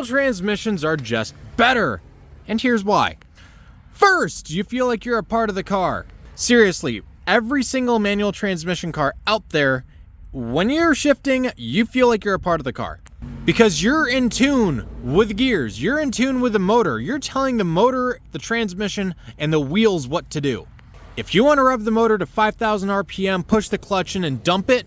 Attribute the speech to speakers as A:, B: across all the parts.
A: Transmissions are just better. And here's why. First, you feel like you're a part of the car. Seriously, every single manual transmission car out there, when you're shifting, you feel like you're a part of the car. Because you're in tune with gears, you're in tune with the motor, you're telling the motor, the transmission, and the wheels what to do. If you want to rev the motor to 5,000 RPM, push the clutch in and dump it,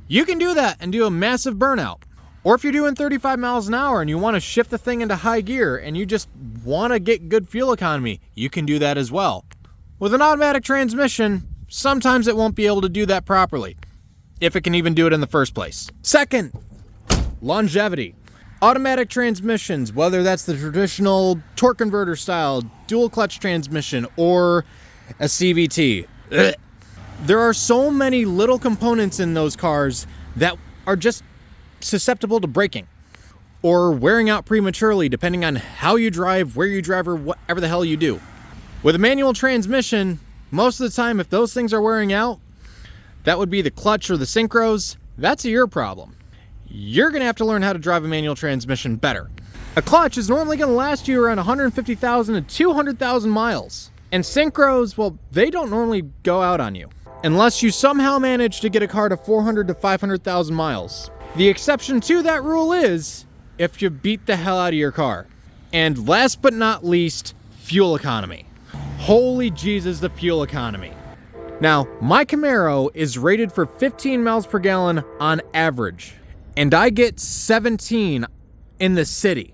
A: you can do that and do a massive burnout. Or if you're doing 35 miles an hour and you want to shift the thing into high gear and you just want to get good fuel economy, you can do that as well. With an automatic transmission, sometimes it won't be able to do that properly, if it can even do it in the first place. Second, longevity. Automatic transmissions, whether that's the traditional torque converter style, dual clutch transmission, or a CVT. There are so many little components in those cars that are just susceptible to breaking or wearing out prematurely, depending on how you drive, where you drive, or whatever the hell you do. With a manual transmission, most of the time, if those things are wearing out, that would be the clutch or the synchros. That's your problem. You're going to have to learn how to drive a manual transmission better. A clutch is normally going to last you around 150,000 to 200,000 miles. And synchros, well, they don't normally go out on you unless you somehow manage to get a car to 400 to 500,000 miles. The exception to that rule is if you beat the hell out of your car. And last but not least, fuel economy. Holy Jesus, the fuel economy. Now, my Camaro is rated for 15 miles per gallon on average, and I get 17 in the city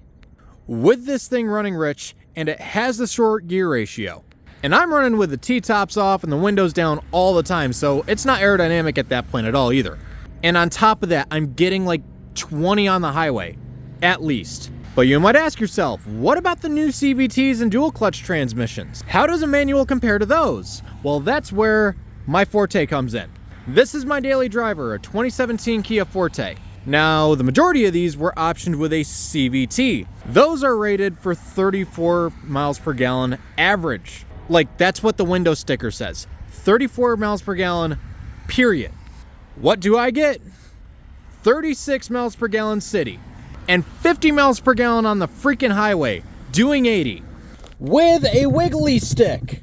A: with this thing running rich, and it has the short gear ratio. And I'm running with the T-tops off and the windows down all the time, so it's not aerodynamic at that point at all either. And on top of that, I'm getting like 20 on the highway, at least. But you might ask yourself, what about the new CVTs and dual clutch transmissions? How does a manual compare to those? Well, that's where my Forte comes in. This is my daily driver, a 2017 Kia Forte. Now, the majority of these were optioned with a CVT. Those are rated for 34 miles per gallon average. Like, that's what the window sticker says. 34 miles per gallon, period. What do I get? 36 miles per gallon city and 50 miles per gallon on the freaking highway doing 80 with a wiggly stick.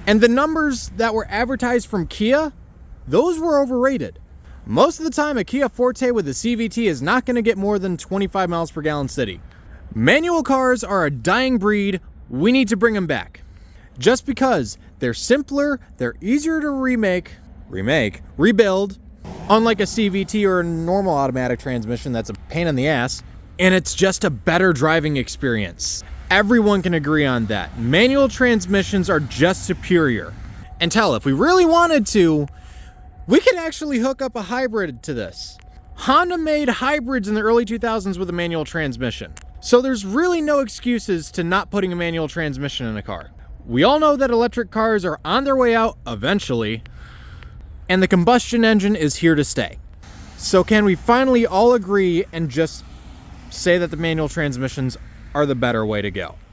A: And the numbers that were advertised from Kia, those were overrated. Most of the time, a Kia Forte with a CVT is not going to get more than 25 miles per gallon city. Manual cars are a dying breed. We need to bring them back. Just because they're simpler, they're easier to rebuild, unlike a CVT or a normal automatic transmission that's a pain in the ass, and it's just a better driving experience. Everyone can agree on that. Manual transmissions are just superior. And hell, if we really wanted to, we could actually hook up a hybrid to this. Honda made hybrids in the early 2000s with a manual transmission. So there's really no excuses to not putting a manual transmission in a car. We all know that electric cars are on their way out eventually, and the combustion engine is here to stay. So can we finally all agree and just say that the manual transmissions are the better way to go?